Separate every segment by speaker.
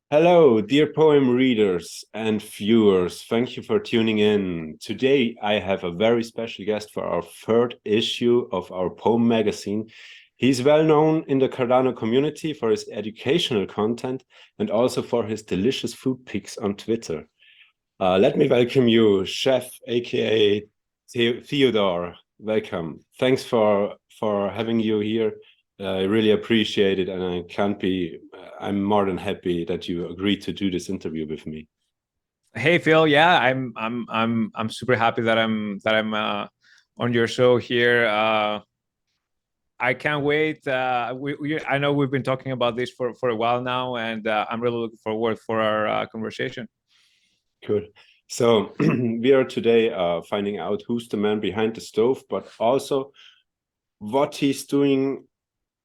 Speaker 1: Hello, dear poem readers and viewers. Thank you for tuning in. Today, I have a very special guest for our third issue of our poem magazine. He's well known in the Cardano community for his educational content and also for his delicious food pics on Twitter. Let me welcome you, Chef, aka Theodore. Welcome. Thanks for having you here. I really appreciate it, and I'm more than happy that you agreed to do this interview with me.
Speaker 2: Hey Phil, yeah, I'm super happy that I'm on your show here. I can't wait. I know we've been talking about this for a while now, and I'm really looking forward for our conversation.
Speaker 1: Good. So we are today finding out who's the man behind the stove, but also what he's doing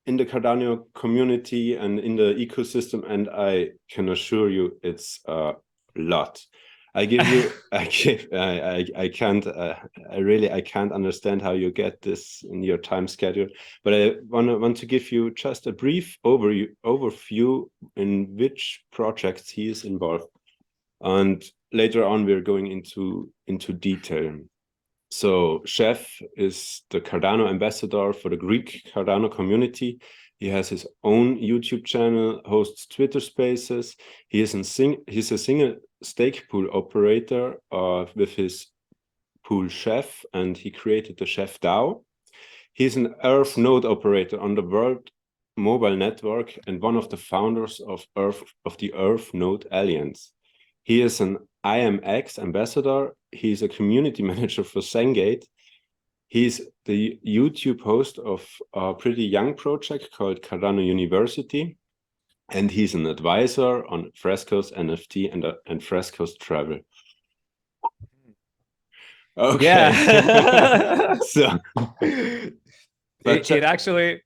Speaker 1: in the Cardano community and in the ecosystem, and I can assure you it's a lot. I give you, I can't, I can't understand how you get this in your time schedule, but I want to give you just a brief overview in which projects he is involved, and later on we're going into detail. So Chef is the Cardano ambassador for the Greek Cardano community. He has his own YouTube channel, hosts Twitter Spaces. He's a single stake pool operator with his pool Chef, and he created the Chef DAO. He's an Earth node operator on the World Mobile Network and one of the founders of the Earth Node Alliance. He is an IMX ambassador. He's a community manager for Zengate. He's the YouTube host of a pretty young project called Cardano University. And he's an advisor on Fresco's NFT and Fresco's travel. Okay.
Speaker 2: Yeah.
Speaker 1: So,
Speaker 2: it actually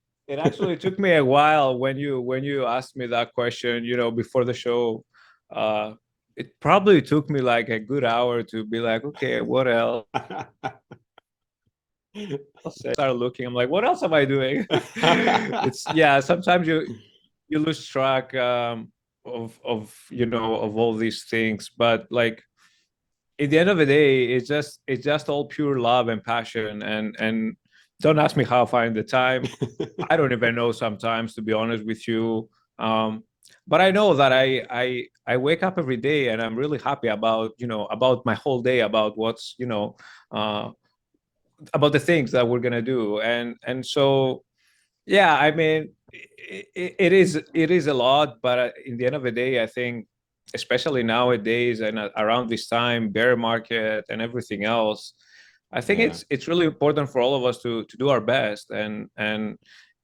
Speaker 2: took me a while when you asked me that question, before the show. Uh, it probably took me like a good hour to be like, okay, what else? I started looking. I'm like, what else am I doing? It's yeah. Sometimes you lose track of all these things, but like at the end of the day, it's just all pure love and passion. And don't ask me how I find the time. I don't even know sometimes, to be honest with you. But I know that I wake up every day and I'm really happy about my whole day, about what's uh, about the things that we're gonna do. And so yeah, I mean, it is a lot, but in the end of the day, I think, especially nowadays and around this time, bear market and everything else, I think
Speaker 1: Yeah.
Speaker 2: it's really important for all of us to do our best. And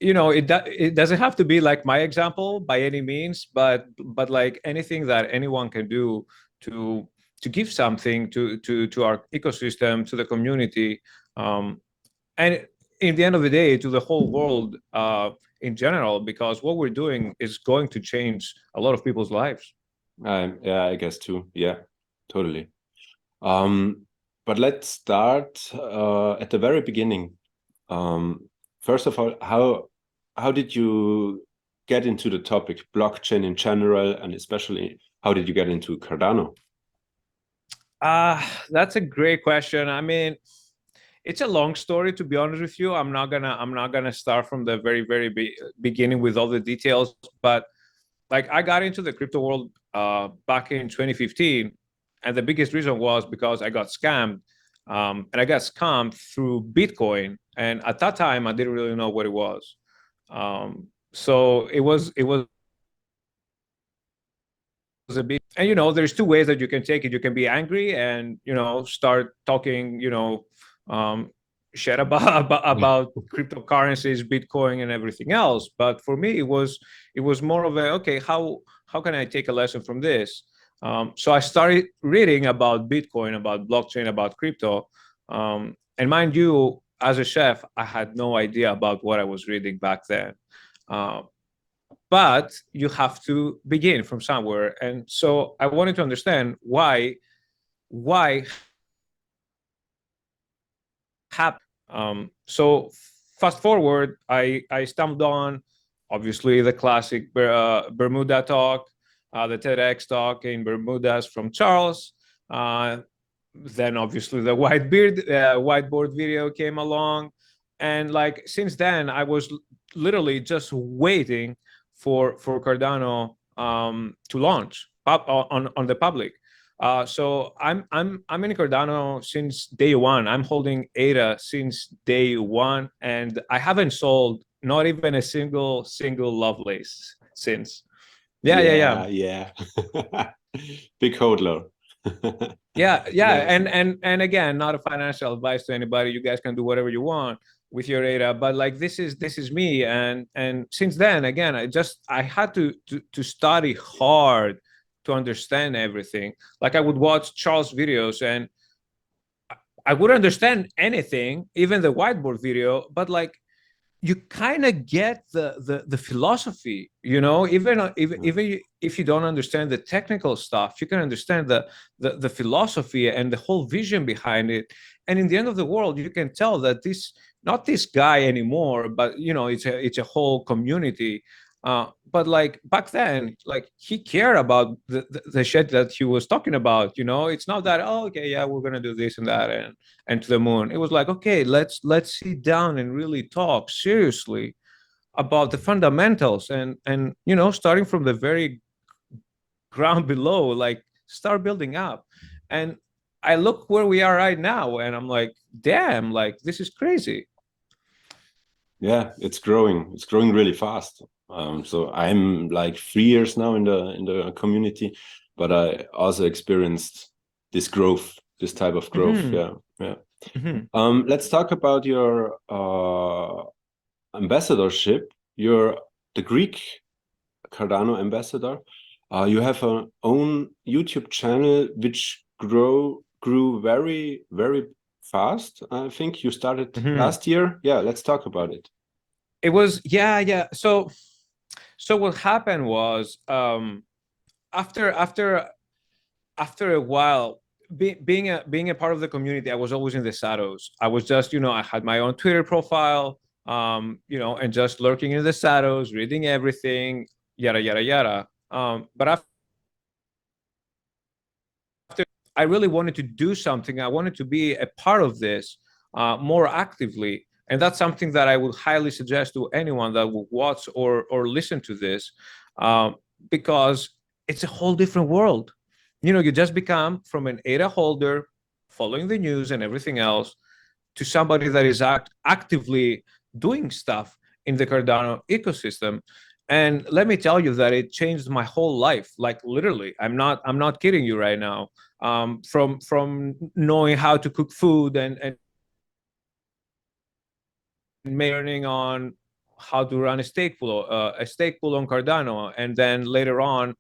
Speaker 2: it doesn't have to be like my example by any means, but like anything that anyone can do to to give something to our ecosystem, to the community, and in the end of the day, to the whole world in general, because what we're doing is going to change a lot of people's lives.
Speaker 1: Yeah, I guess too. Yeah, totally. But let's start at the very beginning. First of all, how did you get into the topic blockchain in general, and especially how did you get into Cardano?
Speaker 2: That's a great question. I mean, it's a long story, to be honest with you. I'm not gonna start from the very beginning with all the details, but like I got into the crypto world back in 2015, and the biggest reason was because I got scammed, and I got scammed through Bitcoin, and at that time I didn't really know what it was. So it was a bit, and there's two ways that you can take it. You can be angry and start talking um, shit about cryptocurrencies, Bitcoin, and everything else. But for me, it was more of a, okay, how can I take a lesson from this? So I started reading about Bitcoin, about blockchain, about crypto, and mind you, as a chef, I had no idea about what I was reading back then. Uh, but you have to begin from somewhere, and so I wanted to understand why happen. So fast forward, I stumbled on, obviously, the classic Bermuda talk. the TEDx talk in Bermudas from Charles. Then obviously the whiteboard video came along, and like since then I was literally just waiting for Cardano to launch on the public. So I'm in Cardano since day one. I'm holding ADA since day one, and I haven't sold not even a single Lovelace since. Yeah.
Speaker 1: Yeah. Big hodler.
Speaker 2: Yeah.
Speaker 1: Nice.
Speaker 2: And again, not a financial advice to anybody. You guys can do whatever you want with your data, but like this is me. And since then, again, I had to study hard to understand everything. Like I would watch Charles videos and I would understand anything, even the whiteboard video, but like you kind of get the philosophy, you know, even if you don't understand the technical stuff, you can understand the philosophy and the whole vision behind it. And in the end of the world, you can tell that this not this guy anymore, but you know, it's a whole community. But like back then, like he cared about the shit that he was talking about. You know, it's not that, oh, okay, yeah, we're gonna do this and that and to the moon. It was like, okay, let's sit down and really talk seriously about the fundamentals and you know, starting from the very ground below, like start building up. And I look where we are right now, and I'm like, damn, like this is crazy.
Speaker 1: Yeah, it's growing. It's growing really fast. So I'm like 3 years now in the community, but I also experienced this growth, this type of growth.
Speaker 2: Mm-hmm.
Speaker 1: Yeah.
Speaker 2: Mm-hmm.
Speaker 1: Let's talk about your ambassadorship. You're the Greek Cardano ambassador. You have an own YouTube channel which grew very fast. I think you started
Speaker 2: Mm-hmm.
Speaker 1: last year. Yeah, let's talk about it.
Speaker 2: It was, yeah. So what happened was, after after a while, being a part of the community, I was always in the shadows. I was just, you know, I had my own Twitter profile, you know, and just lurking in the shadows, reading everything, yada. But after I really wanted to do something, I wanted to be a part of this more actively. And that's something that I would highly suggest to anyone that will watch or listen to this, because it's a whole different world. You know, you just become from an ADA holder, following the news and everything else, to somebody that is actively doing stuff in the Cardano ecosystem. And let me tell you that it changed my whole life. Like literally, I'm not kidding you right now. From knowing how to cook food and learning on how to run a stake pool on Cardano, and then later on,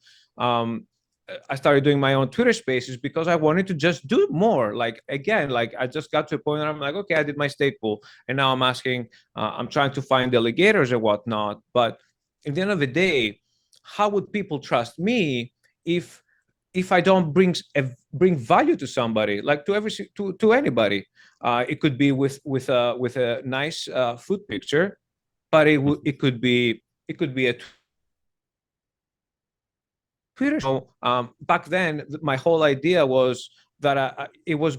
Speaker 2: I started doing my own Twitter spaces because I wanted to just do more. Like again, like I just got to a point where I'm like, okay, I did my stake pool, and now I'm asking, I'm trying to find delegators or whatnot. But at the end of the day, how would people trust me if I don't bring value to somebody, like to anybody? It could be with a nice food picture, but it could be a Twitter show. Back then, my whole idea was that it was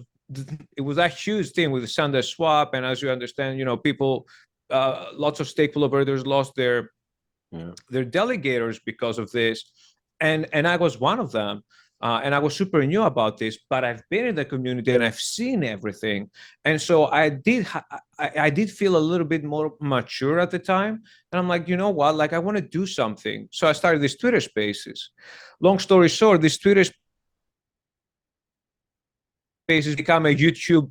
Speaker 2: a huge thing with the Sunday swap, and as you understand, you know, people, lots of stakeholder operators lost their delegators because of this, and I was one of them. And I was super new about this, but I've been in the community and I've seen everything, and so I did feel a little bit more mature at the time, and I'm like, you know what, like I want to do something, so I started these Twitter Spaces. Long story short, this Twitter Spaces become a YouTube,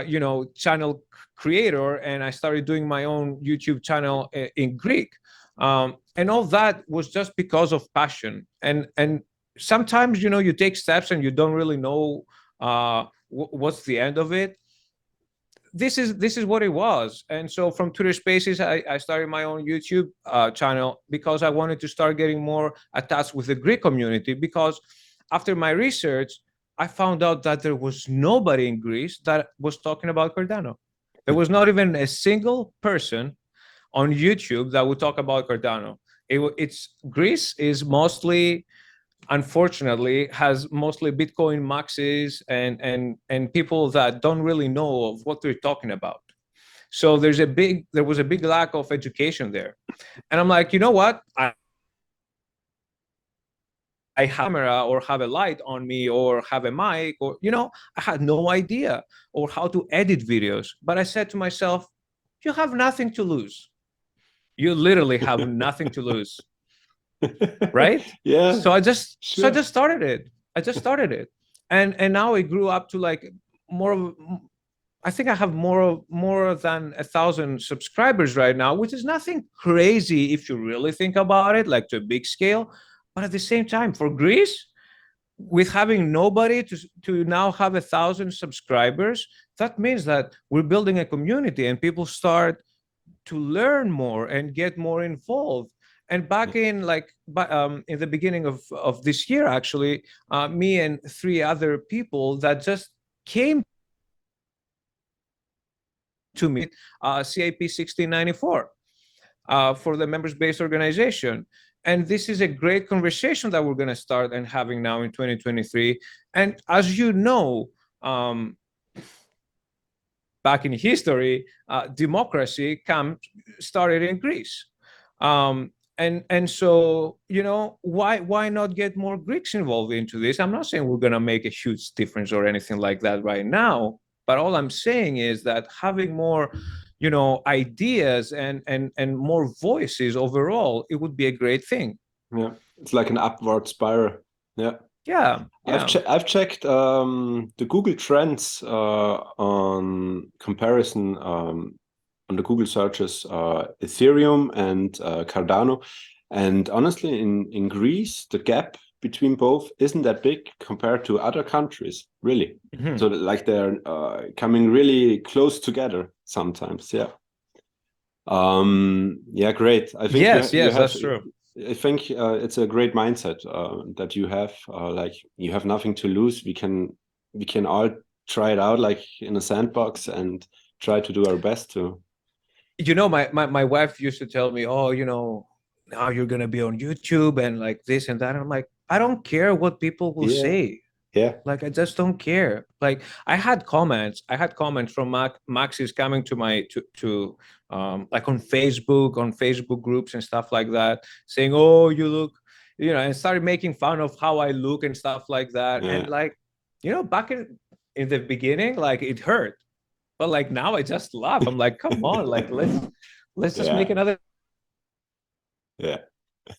Speaker 2: you know, channel creator, and I started doing my own YouTube channel in Greek, and all that was just because of passion. And sometimes, you know, you take steps and you don't really know what's the end of it. This is what it was. And so from Twitter Spaces, I started my own YouTube channel because I wanted to start getting more attached with the Greek community, because after my research, I found out that there was nobody in Greece that was talking about Cardano. There was not even a single person on YouTube that would talk about Cardano. It's Greece is mostly unfortunately has mostly Bitcoin maxis and people that don't really know of what they're talking about. So there was a big lack of education there. And I'm like, you know what? I have a camera or have a light on me or have a mic, or, I had no idea or how to edit videos. But I said to myself, you have nothing to lose. You literally have nothing to lose. Right?
Speaker 1: Yeah,
Speaker 2: So I
Speaker 1: sure.
Speaker 2: just started it. I just started it. And now it grew up to like more of, I think I have more than 1,000 subscribers right now, which is nothing crazy if you really think about it, like to a big scale. But at the same time, for Greece, with having nobody to now have 1,000 subscribers, that means that we're building a community and people start to learn more and get more involved. And back in in the beginning of this year, actually, me and 3 other people that just came to meet CIP 1694 for the members-based organization. And this is a great conversation that we're going to start and having now in 2023. And as you know, back in history, democracy started in Greece. And so, why not get more Greeks involved into this? I'm not saying we're going to make a huge difference or anything like that right now, but all I'm saying is that having more, ideas and more voices overall, it would be a great thing.
Speaker 1: Yeah, it's like an upward spiral. Yeah.
Speaker 2: Yeah, yeah.
Speaker 1: I've checked the Google Trends on comparison on the Google searches Ethereum and Cardano, and honestly, in Greece, the gap between both isn't that big compared to other countries, really.
Speaker 2: Mhm.
Speaker 1: So like they're coming really close together sometimes. Yeah. Yeah, great. I think
Speaker 2: Yes,
Speaker 1: you
Speaker 2: yes,
Speaker 1: have.
Speaker 2: that's true.
Speaker 1: I think it's a great mindset that you have. Like you have nothing to lose. We can all try it out, like in a sandbox, and try to do our best to.
Speaker 2: My wife used to tell me, oh, now you're gonna be on YouTube and like this and that. And I'm like, I don't care what people will
Speaker 1: Yeah,
Speaker 2: say.
Speaker 1: yeah,
Speaker 2: Like, I just don't care. Like, I had comments from Maxis coming to my to like on Facebook groups and stuff like that, saying, oh, you look, and started making fun of how I look and stuff like that.
Speaker 1: yeah,
Speaker 2: And like, back in the beginning, like it hurt. But like now I just laugh. I'm like, come on, like let's just make
Speaker 1: yeah,
Speaker 2: another
Speaker 1: yeah,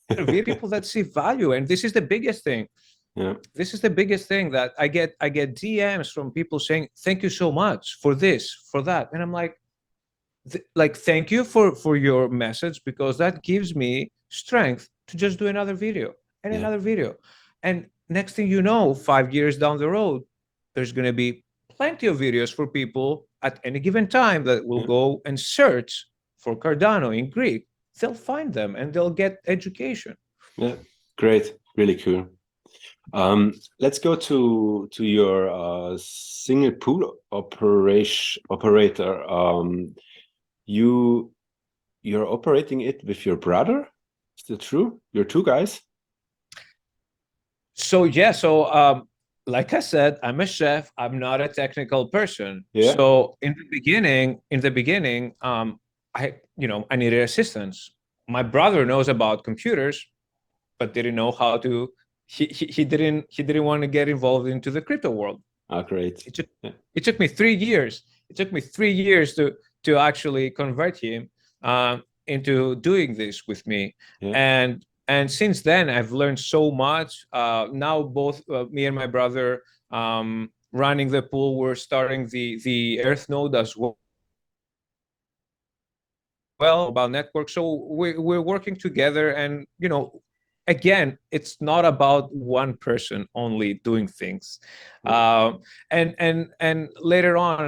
Speaker 2: video. People that see value. And this is the biggest thing.
Speaker 1: yeah,
Speaker 2: This is the biggest thing that I get DMs from people saying, thank you so much for this, for that. And I'm like, thank you for your message, because that gives me strength to just do another video and
Speaker 1: yeah,
Speaker 2: another video. And next thing you know, 5 years down the road, there's going to be plenty of videos for people at any given time that will
Speaker 1: yeah,
Speaker 2: go and search for Cardano in Greek. They'll find them and they'll get education.
Speaker 1: yeah. Great, really cool. Let's go to your single pool operator. You you're operating it with your brother? Is that true? You're two guys?
Speaker 2: So yeah, like I said, I'm a chef. I'm not a technical person.
Speaker 1: Yeah.
Speaker 2: So in the beginning, I needed assistance. My brother knows about computers, but didn't know how to. He didn't want to get involved into the crypto world.
Speaker 1: Ah, great.
Speaker 2: It took
Speaker 1: Yeah.
Speaker 2: it took me 3 years. It took me 3 years to actually convert him into doing this with me.
Speaker 1: Yeah.
Speaker 2: And since then, I've learned so much. Now, both me and my brother running the pool. We're starting the Earth node as well about network. So we're working together, and again, it's not about one person only doing things.
Speaker 1: Yeah.
Speaker 2: And later on,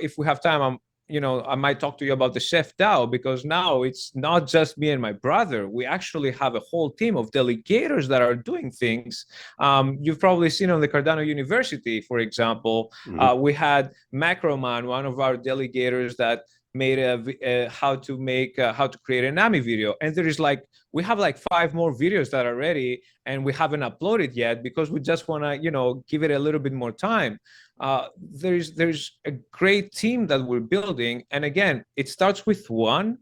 Speaker 2: if we have time, I might talk to you about the Chef DAO, because now it's not just me and my brother. We actually have a whole team of delegators that are doing things. You've probably seen on the Cardano University, for example, we had Macroman, one of our delegators, that made how to create an AMI video, and we have like 5 more videos that are ready, and we haven't uploaded yet because we just want to give it a little bit more time. There's a great team that we're building, and again, it starts with one,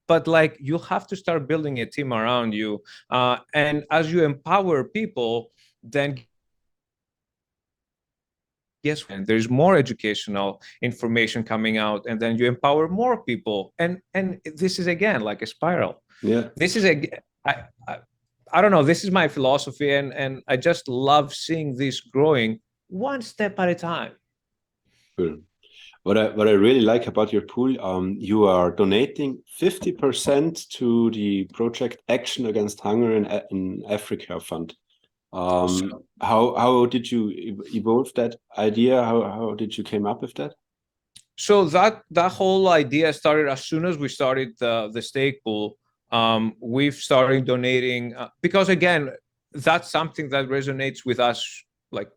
Speaker 2: but like you have to start building a team around you, and as you empower people, then guess what? There's more educational information coming out, and then you empower more people, and this is again like a spiral.
Speaker 1: Yeah,
Speaker 2: This is I don't know, this is my philosophy, and I just love seeing this growing one step at a time.
Speaker 1: cool. What I really like about your pool, you are donating 50% to the Project Action Against Hunger in Africa Fund. How did you evolve that idea? How did you came up with that?
Speaker 2: So that whole idea started as soon as we started the stake pool. We've started donating because again, that's something that resonates with us, like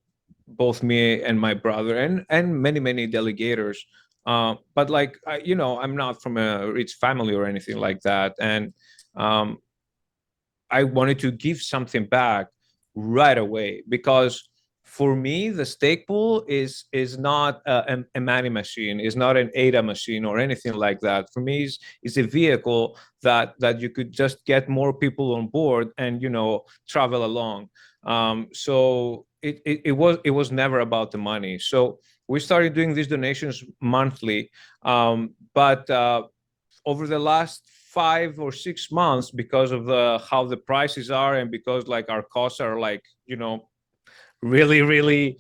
Speaker 2: both me and my brother, and many delegators. But like I'm not from a rich family or anything like that, and I wanted to give something back right away, because for me the stake pool is not a money machine, is not an ADA machine or anything like that. For me, is a vehicle that you could just get more people on board and travel along. So it was never about the money. So we started doing these donations monthly, but over the last 5 or 6 months, because of how the prices are, and because like our costs are like really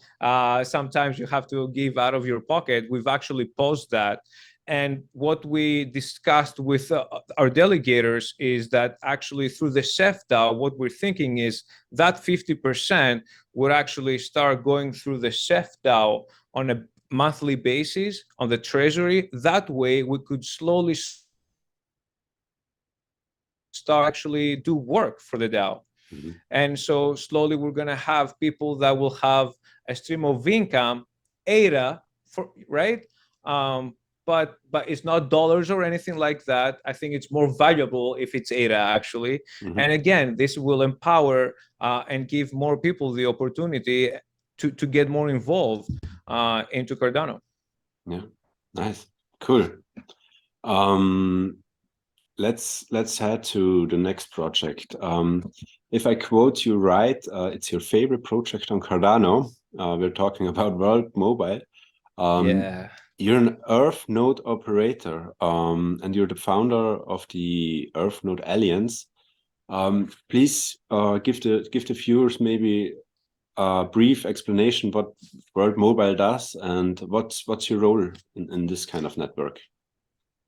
Speaker 2: sometimes you have to give out of your pocket, we've actually paused that. And what we discussed with our delegators is that actually through the Chef DAO, what we're thinking is that 50% would actually start going through the Chef DAO on a monthly basis on the treasury. That way we could slowly start actually do work for the DAO. Mm-hmm. And so slowly we're going to have people that will have a stream of income, ADA, right? But it's not dollars or anything like that. I think it's more valuable if it's ADA, actually. Mm-hmm. And again, this will empower and give more people the opportunity to get more involved into Cardano.
Speaker 1: Yeah, nice, cool. Let's head to the next project. If I quote you right, it's your favorite project on Cardano. We're talking about World Mobile.
Speaker 2: Yeah.
Speaker 1: You're an Earth Node operator, and you're the founder of the Earth Node Alliance. Please give the viewers maybe a brief explanation what World Mobile does and what's your role in this kind of network.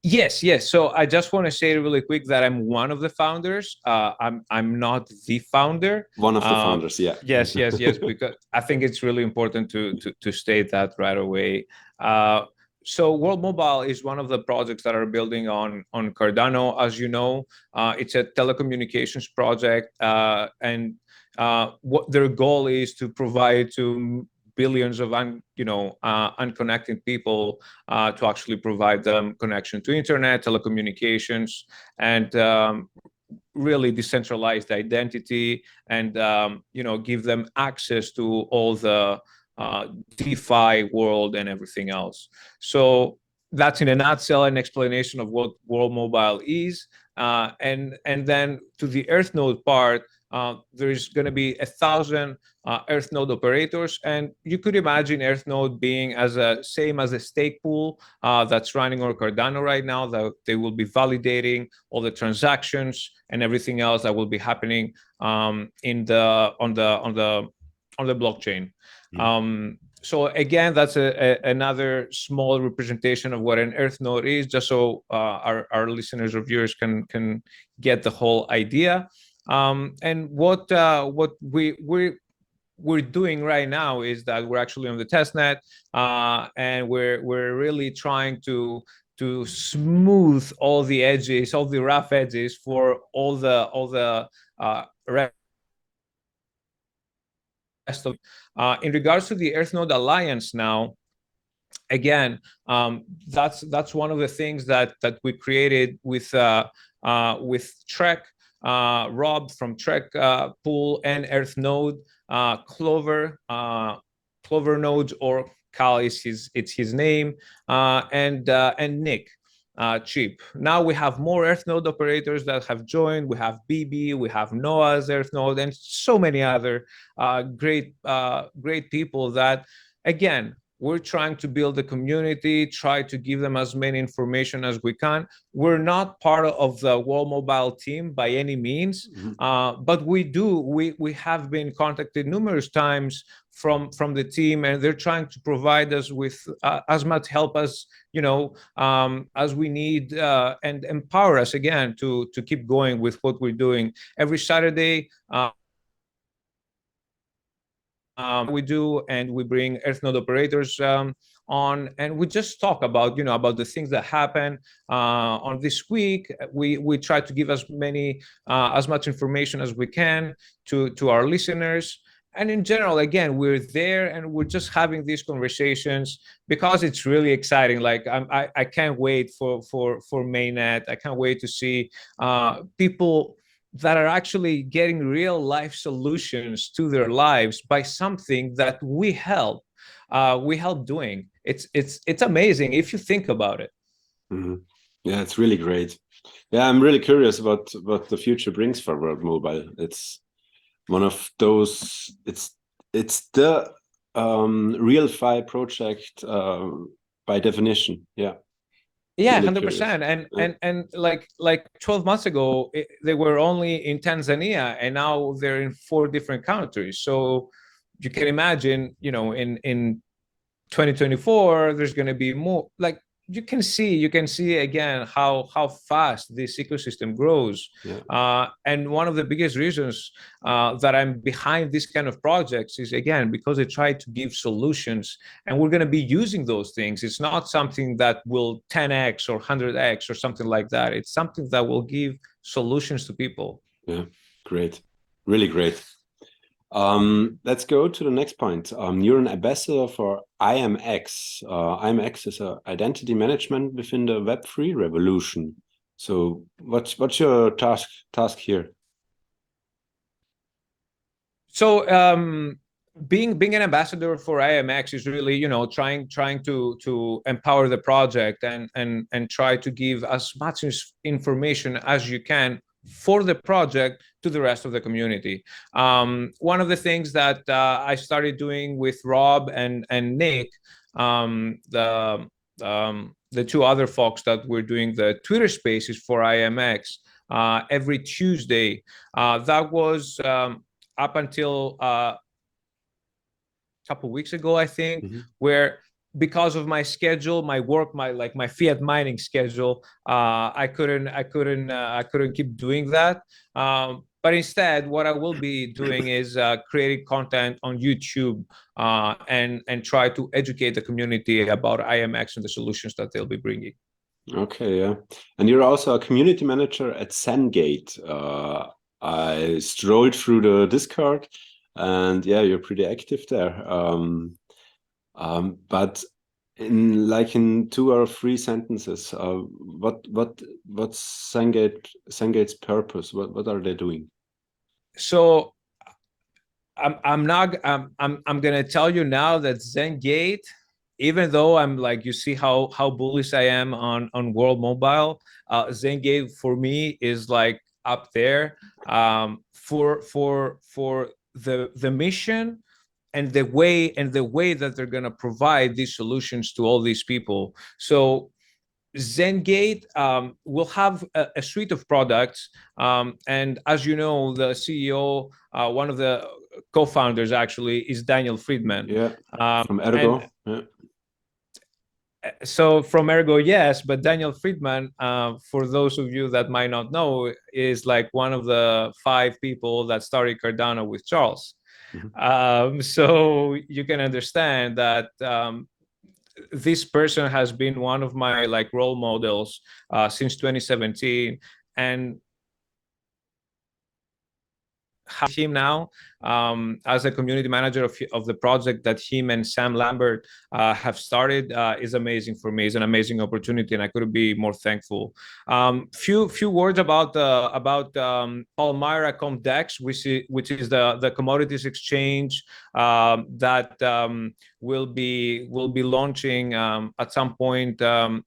Speaker 2: Yes. So I just want to say really quick that I'm one of the founders. I'm not the founder.
Speaker 1: One of the founders, yeah.
Speaker 2: Yes, because I think it's really important to state that right away. So World Mobile is one of the projects that are building on Cardano. As you know, it's a telecommunications project, and what their goal is to provide to billions of unconnected people to actually provide them connection to internet, telecommunications, and really decentralized identity, and give them access to all the DeFi world and everything else. So that's in a nutshell an explanation of what World Mobile is. And then to the Earth Node part, there's going to be 1,000 Earth Node operators, and you could imagine Earth Node being same as a stake pool that's running on Cardano right now. That they will be validating all the transactions and everything else that will be happening on the blockchain. Mm-hmm. So again, that's another small representation of what an Earth Node is, just so our listeners or viewers can get the whole idea. And what we're doing right now is that we're actually on the test net, and we're really trying to to smooth all the edges, all the rough edges for all the rest of. In regards to the Earth Node Alliance now, again, that's one of the things that we created with Trek, Rob from Trek Pool and Earth Node, Clover, Clover Nodes, or Cal is his name, and Nick. Cheap. Now we have more Earth Node operators that have joined. We have BB, we have Noah's Earth Node, and so many other great people that, again, we're trying to build a community, try to give them as many information as we can. We're not part of the World Mobile team by any means, but we have been contacted numerous times from the team, and they're trying to provide us with as much help as as we need, and empower us again to keep going with what we're doing. Every Saturday, we do, and we bring Earth Node operators on, and we just talk about about the things that happen on this week. We try to give as much information as we can to our listeners. And in general, again, we're there and we're just having these conversations because it's really exciting. Like I can't wait for mainnet. I can't wait to see people that are actually getting real life solutions to their lives by something that we help doing. It's amazing if you think about it.
Speaker 1: Yeah, it's really great. Yeah, I'm really curious about what the future brings for World Mobile. It's one of those. It's the real fi project by definition. Yeah.
Speaker 2: Yeah,
Speaker 1: Really
Speaker 2: 100%. And like 12 months ago, they were only in Tanzania, and now they're in 4 different countries. So you can imagine, in 2024, there's going to be more. Like you can see again how fast this ecosystem grows.
Speaker 1: Yeah.
Speaker 2: And one of the biggest reasons that I'm behind this kind of projects is, again, because they try to give solutions, and we're going to be using those things. It's not something that will 10x or 100x or something like that. It's something that will give solutions to people.
Speaker 1: Yeah, great, really great. Let's go to the next point. You're an ambassador for IMX. IMX is an identity management within the Web3 revolution. So what's your task here?
Speaker 2: So being an ambassador for IMX is really, trying to empower the project and try to give as much information as you can for the project to the rest of the community. One of the things that I started doing with Rob and Nick, the 2 other folks that were doing the Twitter Spaces for IMX every Tuesday, that was up until a couple of weeks ago, I think, where, because of my schedule, my work, my fiat mining schedule, I couldn't keep doing that. But instead, what I will be doing is creating content on YouTube and try to educate the community about IMX and the solutions that they'll be bringing.
Speaker 1: Okay, yeah. And you're also a community manager at Zengate. I strolled through the Discord, and yeah, you're pretty active there. But in 2 or 3 sentences, what's Zengate's purpose? What are they doing?
Speaker 2: So I'm gonna tell you now that Zengate, even though I'm like, you see how bullish I am on World Mobile, Zengate for me is like up there, for the mission and the way that they're gonna provide these solutions to all these people. So Zengate will have a suite of products, and as you know, the CEO, one of the co-founders actually, is Daniel Friedman.
Speaker 1: Yeah, from Ergo. Yeah.
Speaker 2: So from Ergo, yes, but Daniel Friedman, for those of you that might not know, is like one of the 5 people that started Cardano with Charles. So you can understand that this person has been one of my like role models since 2017, and him now as a community manager of the project that him and Sam Lambert have started is amazing for me. It's an amazing opportunity, and I couldn't be more thankful. Few words about Palmyra Comdex, which is the commodities exchange that will be launching at some point. I'm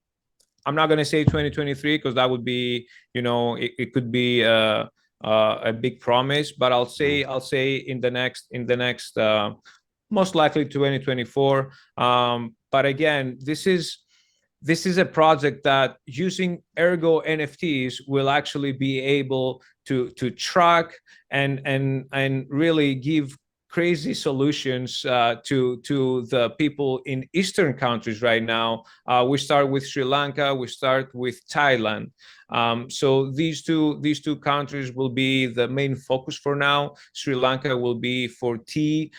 Speaker 2: not going to say 2023 because that would be, it could be a big promise, but I'll say in the next most likely 2024. But again, this is a project that using Ergo NFTs will actually be able to track and really give crazy solutions to the people in Eastern countries right now. We start with Sri Lanka, we start with Thailand. So these two countries will be the main focus for now. Sri Lanka will be for tea.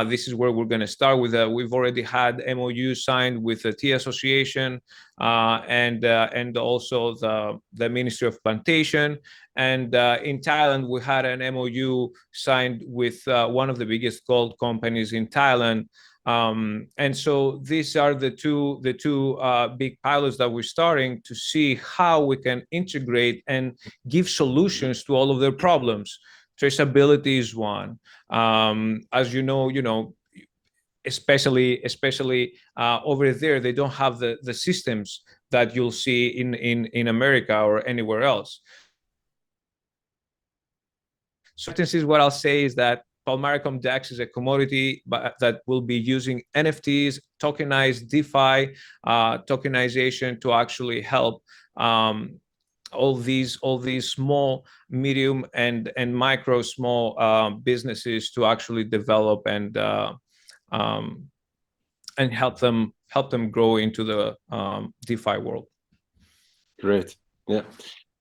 Speaker 2: This is where we're going to start with. We've already had MOU signed with the Tea Association and also the Ministry of Plantation. And in Thailand, we had an MOU signed with one of the biggest gold companies in Thailand. And so these are the two big pilots that we're starting to see how we can integrate and give solutions to all of their problems. Traceability is one. As you know, especially over there, they don't have the systems that you'll see in America or anywhere else. So this is what I'll say is that Palmyra Comdex is a commodity that will be using NFTs, tokenized DeFi, tokenization to actually help all these small, medium, and micro small businesses to actually develop and help them grow into the DeFi world.
Speaker 1: Great. Yeah.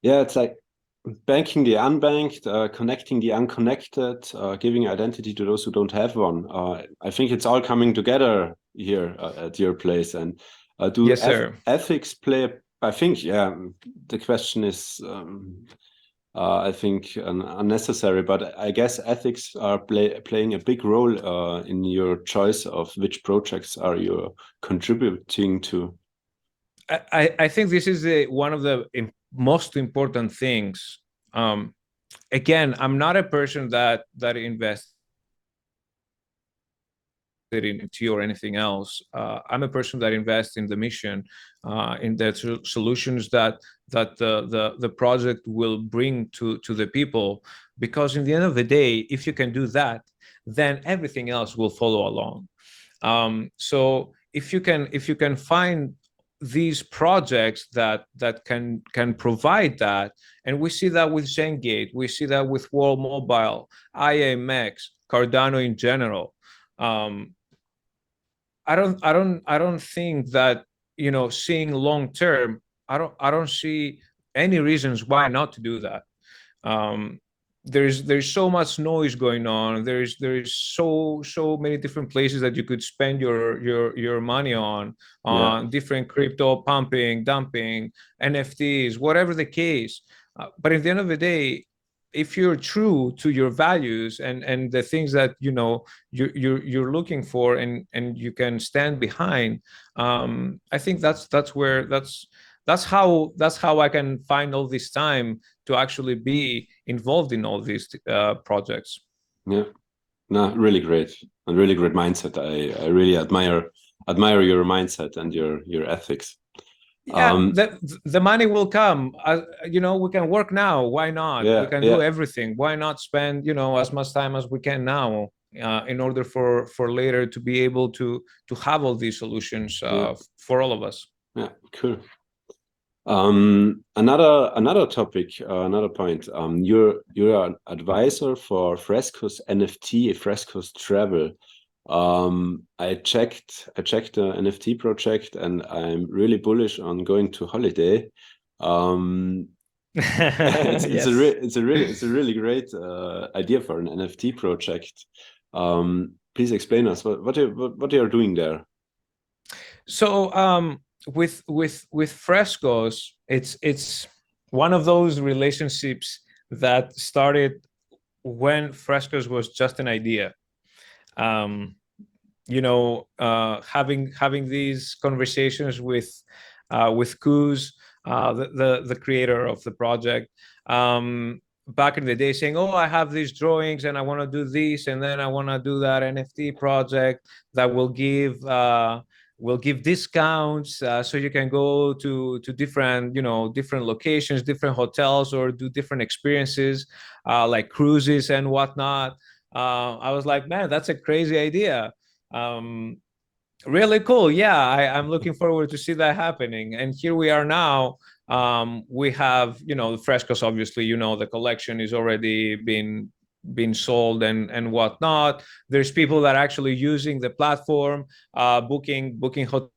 Speaker 1: It's like banking the unbanked, connecting the unconnected, giving identity to those who don't have one. I think it's all coming together here at your place. And do
Speaker 2: yes, sir.
Speaker 1: ethics play? I think, the question is, I think, unnecessary, but I guess ethics are playing a big role in your choice of which projects are you contributing to.
Speaker 2: I think this is one of the most important things. Again, I'm not a person that invests in tea or anything else. I'm a person that invests in the mission, in the solutions that the project will bring to the people. Because in the end of the day, if you can do that, then everything else will follow along. So if you can find these projects that can provide that, and we see that with Zengate, we see that with World Mobile, IMX, Cardano in general. I don't think that, seeing long term, I don't see any reasons why not to do that. There's so much noise going on. There's so many different places that you could spend your money on different crypto pumping, dumping, NFTs, whatever the case. But at the end of the day, if you're true to your values and the things that you're looking for and you can stand behind, I think that's how I can find all this time to actually be involved in all these projects.
Speaker 1: Yeah, no, really great, and really great mindset. I really admire your mindset and your ethics.
Speaker 2: Yeah, the money will come. We can work now. Why not? We can do everything. Why not spend as much time as we can now in order for later to be able to have all these solutions for all of us.
Speaker 1: Yeah, cool. Another topic, another point. You're an advisor for Fresco's NFT, Fresco's Travel. I checked the NFT project, and I'm really bullish on going to holiday. It's a really great idea for an NFT project. Please explain us what you're doing there.
Speaker 2: So with frescoes, it's one of those relationships that started when frescoes was just an idea. Um, having these conversations with Kuz, the creator of the project, back in the day, saying, "Oh, I have these drawings and I want to do this, and then I want to do that NFT project that will give discounts, so you can go to different locations, different hotels, or do different experiences, like cruises and whatnot." I was like, man, that's a crazy idea. um, Really cool. Yeah, I'm looking forward to see that happening. And here we are now. We have, the frescoes. Obviously, the collection is already been sold and whatnot. There's people that are actually using the platform, booking hotel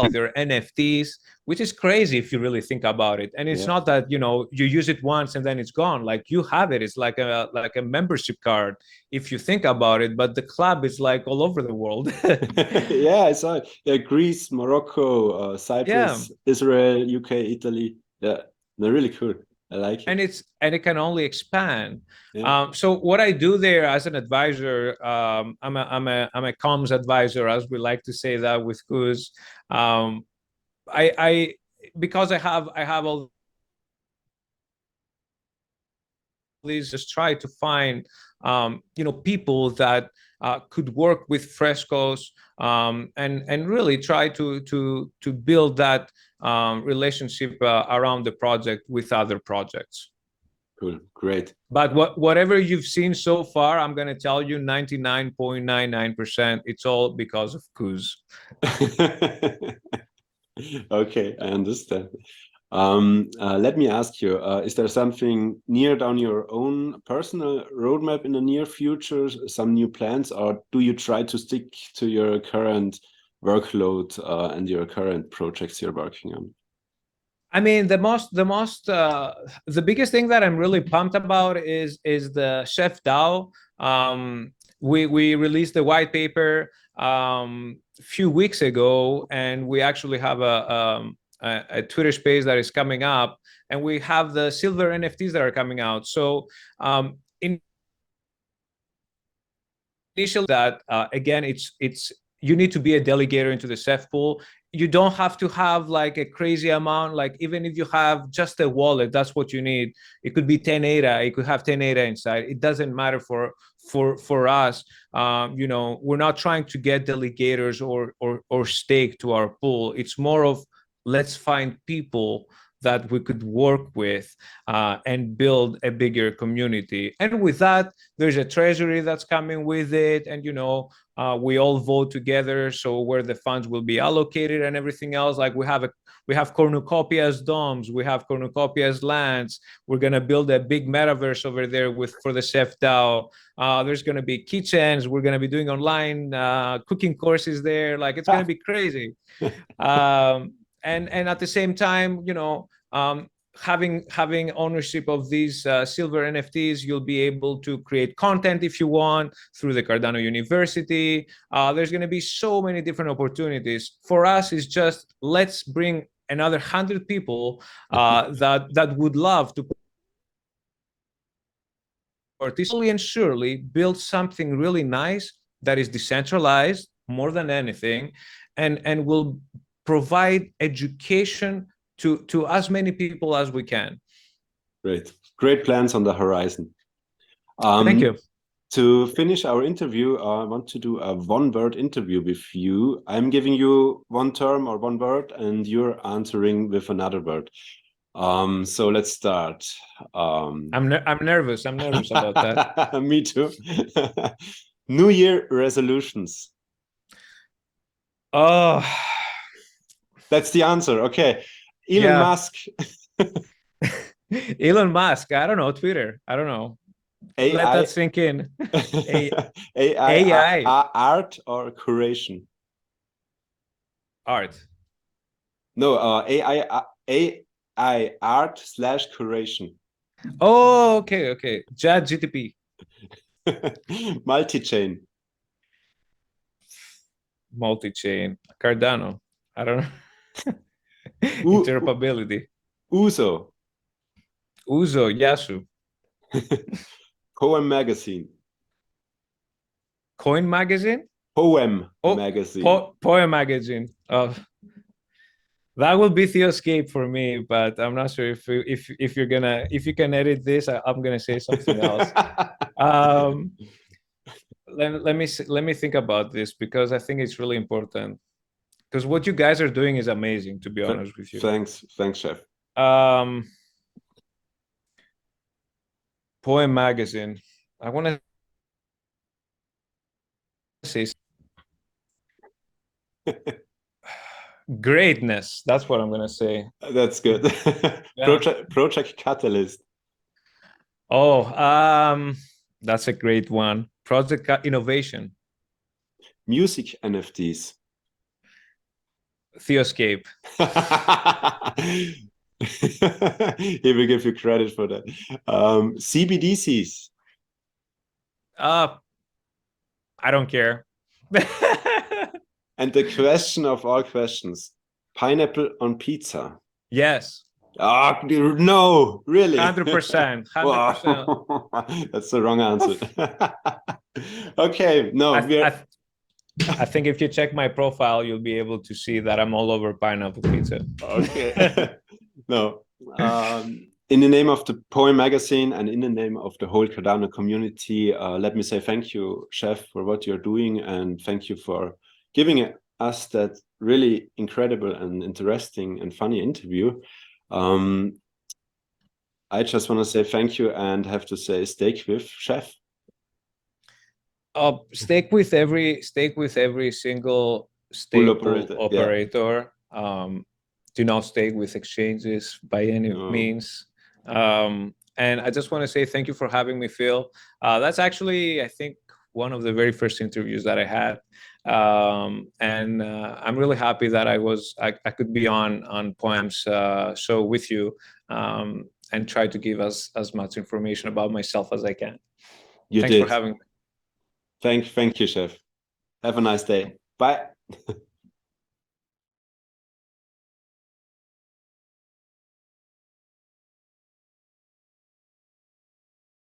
Speaker 2: their NFTs, which is crazy if you really think about it. And it's
Speaker 1: Yeah.
Speaker 2: not that you use it once and then it's gone. Like you have it. It's like a membership card if you think about it. But the club is like all over the world.
Speaker 1: Yeah, I saw it. Yeah, Greece, Morocco,
Speaker 2: Yeah.
Speaker 1: Cyprus, Israel, UK, Italy. Yeah, they're really cool. I like it.
Speaker 2: And it can only expand.
Speaker 1: Yeah,
Speaker 2: So what I do there as an advisor, I'm a comms advisor, as we like to say that with Kuz. I because I have all these, just try to find people that could work with frescoes, and really try to build that relationship around the project with other projects.
Speaker 1: cool, great.
Speaker 2: But whatever you've seen so far, I'm going to tell you 99.99%, it's all because of Kuz.
Speaker 1: Okay, I understand. Let me ask you, is there something near down your own personal roadmap in the near future, some new plans, or do you try to stick to your current workload and your current projects you're working on?
Speaker 2: I mean, the biggest thing that I'm really pumped about is the Chef DAO. We released the white paper a few weeks ago, and we actually have a Twitter space that is coming up, and we have the silver NFTs that are coming out. So initially, that again, it's you need to be a delegator into the Ceph pool. You don't have to have like a crazy amount. Like even if you have just a wallet, that's what you need. It could be 10 ADA. It could have 10 ADA inside. It doesn't matter for us. We're not trying to get delegators or stake to our pool. It's more of, let's find people that we could work with, and build a bigger community. And with that, there's a treasury that's coming with it, and we all vote together, so where the funds will be allocated and everything else. Like we have cornucopias domes, we have cornucopias lands. We're going to build a big metaverse over there for the Chef DAO. There's going to be kitchens. We're going to be doing online cooking courses there. Like it's going to be crazy. And at the same time, having ownership of these silver NFTs, you'll be able to create content if you want through the Cardano University. There's going to be so many different opportunities. For us, it's just, let's bring another 100 people that would love to slowly and surely build something really nice that is decentralized more than anything, and will provide education to as many people as we can.
Speaker 1: Great plans on the horizon.
Speaker 2: Thank you.
Speaker 1: To finish our interview, I want to do a one-word interview with you. I'm giving you one term or one word, and you're answering with another word. So let's start.
Speaker 2: I'm nervous. I'm nervous about that.
Speaker 1: Me too. New Year resolutions.
Speaker 2: Oh,
Speaker 1: That's the answer. Okay. Elon
Speaker 2: yeah.
Speaker 1: Musk.
Speaker 2: Elon Musk. I don't know. Twitter. I don't know. Let that
Speaker 1: AI.
Speaker 2: sink in.
Speaker 1: AI art or curation?
Speaker 2: Art.
Speaker 1: No, AI art slash curation.
Speaker 2: Oh, okay, okay. ChatGPT.
Speaker 1: Multi-chain.
Speaker 2: multi-chain, Cardano. I don't know.
Speaker 1: U
Speaker 2: Interoperability.
Speaker 1: Uso.
Speaker 2: Uzo, Yasu.
Speaker 1: PoEM magazine.
Speaker 2: Coin Magazine?
Speaker 1: PoEM
Speaker 2: Oh,
Speaker 1: magazine.
Speaker 2: PoEM Magazine. Oh, that will be Theoscape for me, but I'm not sure if you're gonna if you can edit this. I'm gonna say something else. Let me think about this because I think it's really important. Because what you guys are doing is amazing, to be honest with you.
Speaker 1: Thanks, chef.
Speaker 2: PoEM Magazine. I want to say greatness. That's what I'm gonna say.
Speaker 1: That's good.
Speaker 2: Yeah.
Speaker 1: Project Catalyst.
Speaker 2: Oh, that's a great one. Project Innovation.
Speaker 1: Music NFTs.
Speaker 2: Theoscape.
Speaker 1: He will give you credit for that. CBDCs.
Speaker 2: I don't care.
Speaker 1: And the question of all questions, pineapple on pizza.
Speaker 2: Yes.
Speaker 1: Oh, no, really?
Speaker 2: 100%. 100%.
Speaker 1: Wow. That's the wrong answer. Okay, no,
Speaker 2: I think if you check my profile, you'll be able to see that I'm all over pineapple pizza.
Speaker 1: Okay. No. In the name of the PoEM magazine and in the name of the whole Cardano community, let me say thank you, Chef, for what you're doing, and thank you for giving us that really incredible and interesting and funny interview. I just want to say thank you and have to say stay with Chef.
Speaker 2: Stake with every single stable operator. Yeah. Do not stake with exchanges by any means. And I just want to say thank you for having me, Phil. That's actually, I think, one of the very first interviews that I had. And I'm really happy that I could be on PoEM's show with you and try to give us as much information about myself as I can. Thanks for having me.
Speaker 1: Thank you, Chef. Have a nice day. Bye.